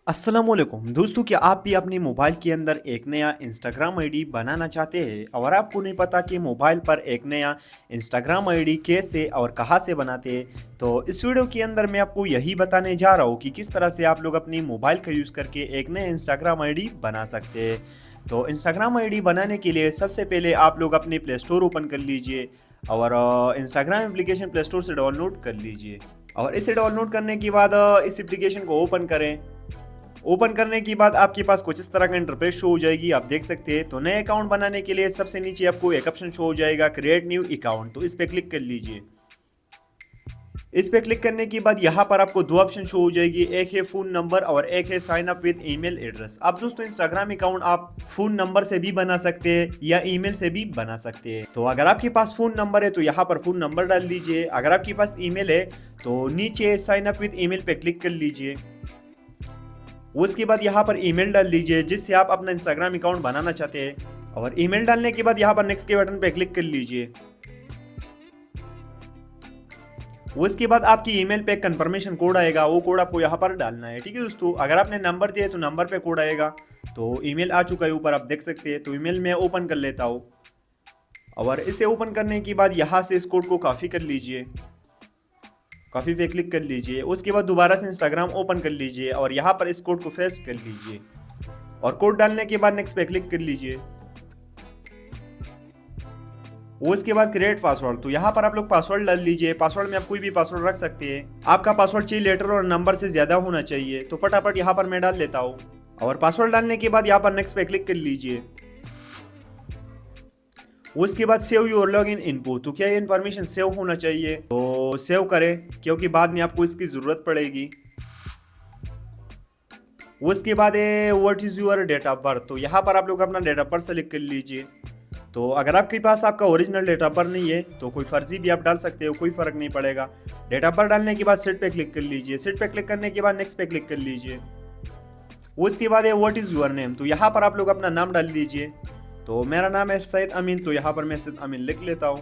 अस्सलामुअलैकुम दोस्तों, क्या आप भी अपने मोबाइल के अंदर एक नया इंस्टाग्राम आईडी बनाना चाहते हैं और आपको नहीं पता कि मोबाइल पर एक नया इंस्टाग्राम आईडी कैसे और कहां से बनाते हैं। तो इस वीडियो के अंदर मैं आपको यही बताने जा रहा हूं कि किस तरह से आप लोग अपनी मोबाइल का यूज़ करके एक नया इंस्टाग्राम आईडी बना सकते हैं। तो इंस्टाग्राम आईडी बनाने के लिए सबसे पहले आप लोग अपने प्ले स्टोर ओपन कर लीजिए और इंस्टाग्राम एप्लीकेशन प्ले स्टोर से डाउनलोड कर लीजिए। और इसे डाउनलोड करने के बाद इस एप्लीकेशन को ओपन करें। ओपन करने के बाद आपके पास कुछ इस तरह का इंटरफेस शो हो जाएगी, आप देख सकते हैं। तो नए अकाउंट बनाने के लिए सबसे नीचे आपको एक ऑप्शन शो हो जाएगा, क्रिएट न्यू अकाउंट। तो इस पे क्लिक कर लीजिए। इस पे क्लिक करने के बाद यहाँ पर आपको दो ऑप्शन शो हो जाएगी, एक है फ़ोन नंबर और एक है sign up with email address. अब दोस्तों, इंस्टाग्राम अकाउंट आप फ़ोन नंबर से भी बना सकते हैं या ईमेल से भी बना सकते हैं। तो अगर आपके पास फ़ोन नंबर है तो यहाँ पर फ़ोन नंबर डाल दीजिए। अगर आपके पास ईमेल है तो नीचे साइन अप विद ईमेल पे क्लिक कर लीजिए। उसके बाद यहाँ पर ईमेल डाल दीजिए जिससे आप अपना इंस्टाग्राम अकाउंट बनाना चाहते हैं। और ईमेल डालने के बाद यहाँ पर नेक्स्ट के बटन पे क्लिक कर लीजिए। उसके बाद आपकी ईमेल पे कंफर्मेशन कोड आएगा, वो कोड आपको यहाँ पर डालना है। ठीक है दोस्तों, अगर आपने नंबर दिया तो नंबर पे कोड आएगा। तो ईमेल आ चुका है ऊपर, आप देख सकते हैं। तो ईमेल मैं ओपन कर लेता हूँ और इसे ओपन करने के बाद यहाँ से इस कोड को कॉपी कर लीजिए। कॉपी पे क्लिक कर लीजिए। उसके बाद दोबारा से इंस्टाग्राम ओपन कर लीजिए और यहाँ पर इस कोड को पेस्ट कर लीजिए। और कोड डालने के बाद नेक्स्ट पे क्लिक कर लीजिए। उसके बाद क्रिएट पासवर्ड, तो यहाँ पर आप लोग पासवर्ड डाल लीजिए। पासवर्ड में आप कोई भी पासवर्ड रख सकते हैं। आपका पासवर्ड 6 लेटर और नंबर से ज्यादा होना चाहिए। तो फटाफट यहाँ पर मैं डाल लेता हूँ। और पासवर्ड डालने के बाद यहाँ पर नेक्स्ट पे क्लिक कर लीजिए। उसके बाद सेव योर लॉगिन इनपुट, तो क्या ये इन्फॉर्मेशन सेव होना चाहिए, तो सेव करें क्योंकि बाद में आपको इसकी ज़रूरत पड़ेगी। उसके बाद है what is your date of birth, तो यहाँ पर आप लोग अपना डेट ऑफ बर्थ सेलेक्ट कर लीजिए। तो अगर आपके पास आपका ओरिजिनल डेट ऑफ बर्थ नहीं है तो कोई फर्जी भी आप डाल सकते हो, कोई फ़र्क नहीं पड़ेगा। डेट ऑफ बर्थ डालने के बाद सेट पे क्लिक कर लीजिए। सेट पे क्लिक करने के बाद नेक्स्ट पे क्लिक कर लीजिए। उसके बाद है व्हाट इज़ योर नेम, तो यहाँ पर आप लोग अपना नाम डाल दीजिए। तो मेरा नाम है सैयद अमीन, तो यहाँ पर मैं सैयद अमीन लिख लेता हूँ।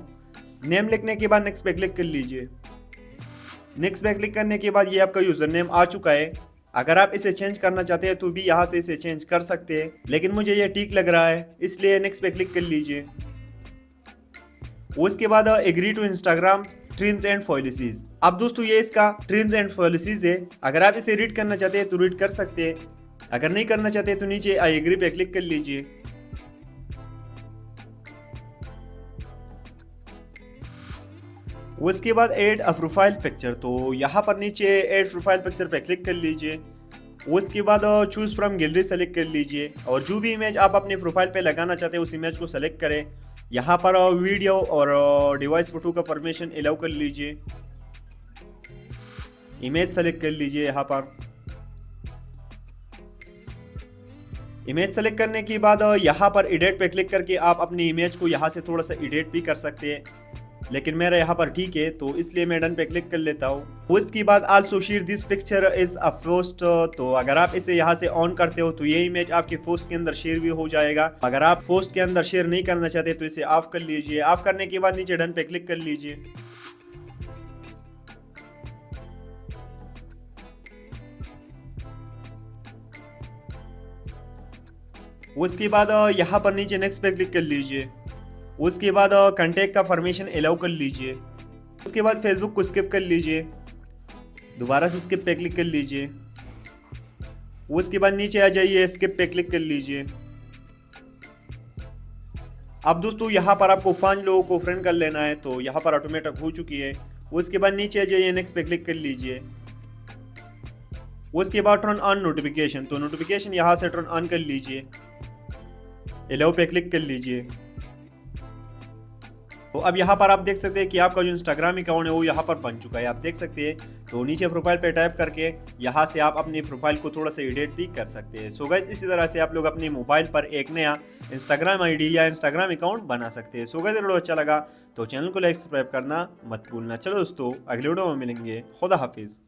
नेम लिखने के बाद नेक्स्ट पे क्लिक कर लीजिए। नेक्स्ट पे क्लिक करने के बाद ये आपका यूज़र नेम आ चुका है। अगर आप इसे चेंज करना चाहते हैं तो भी यहाँ से इसे चेंज कर सकते हैं, लेकिन मुझे ये ठीक लग रहा है इसलिए नेक्स्ट पे क्लिक कर लीजिए। उसके बाद agree to Instagram terms and policies. अब दोस्तों, ये इसका ट्रिम्स एंड पॉलिसीज है। अगर आप इसे रीड करना चाहते हैं तो रीड कर सकते हैं, अगर नहीं करना चाहते तो नीचे आई एग्री पे क्लिक कर लीजिए। उसके बाद ऐड अ प्रोफाइल पिक्चर, तो यहाँ पर नीचे ऐड प्रोफाइल पिक्चर पे क्लिक कर लीजिए। उसके बाद चूज़ फ्रॉम गैलरी सेलेक्ट कर लीजिए और जो भी इमेज आप अपने प्रोफाइल पे लगाना चाहते हैं उस इमेज को सेलेक्ट करें। यहाँ पर वीडियो और डिवाइस फोटो का परमिशन अलाउ कर लीजिए। इमेज सेलेक्ट कर लीजिए। यहाँ पर इमेज सेलेक्ट करने के बाद यहाँ पर एडिट पे क्लिक करके आप अपनी इमेज को यहाँ से थोड़ा सा एडिट भी कर सकते हैं, लेकिन मेरा यहाँ पर ठीक है तो इसलिए मैं डन पे क्लिक कर लेता हूँ। उसके बाद also share this picture is a post, तो अगर आप इसे यहाँ से ऑन करते हो तो ये इमेज आपके पोस्ट के अंदर शेयर भी हो जाएगा। अगर आप पोस्ट के अंदर शेयर नहीं करना चाहते तो इसे ऑफ कर लीजिए। ऑफ करने के बाद नीचे डन पे क्लिक कर लीजिए। उसके बाद यहाँ पर नीचे नेक्स्ट पे क्लिक कर लीजिए। उसके बाद कंटेक्ट का परमिशन अलाउ कर लीजिए। उसके बाद फेसबुक को स्किप कर लीजिए। दोबारा से स्किप पे क्लिक कर लीजिए। उसके बाद नीचे आ जाइए, स्किप पे क्लिक कर लीजिए। अब दोस्तों, यहाँ पर आपको 5 लोगों को फ्रेंड कर लेना है, तो यहाँ पर ऑटोमेटिक हो चुकी है। उसके बाद नीचे आ जाइए, नेक्स्ट पे क्लिक कर लीजिए। उसके बाद टर्न ऑन नोटिफिकेशन, तो नोटिफिकेशन यहाँ से टर्न ऑन कर लीजिए। अलाउ पे क्लिक कर लीजिए। तो अब यहाँ पर आप देख सकते हैं कि आपका जो इंस्टाग्राम अकाउंट है वो यहाँ पर बन चुका है, आप देख सकते हैं। तो नीचे प्रोफाइल पे टाइप करके यहाँ से आप अपनी प्रोफाइल को थोड़ा सा एडिट भी कर सकते हैं। सो गाइस, इसी तरह से आप लोग अपने मोबाइल पर एक नया इंस्टाग्राम आईडी या इंस्टाग्राम अकाउंट बना सकते हैं। सो गाइस, वीडियो अच्छा लगा तो चैनल को लाइक सब्सक्राइब करना मत भूलना। चलो दोस्तों, अगले वीडियो में मिलेंगे। खुदा हाफिज़।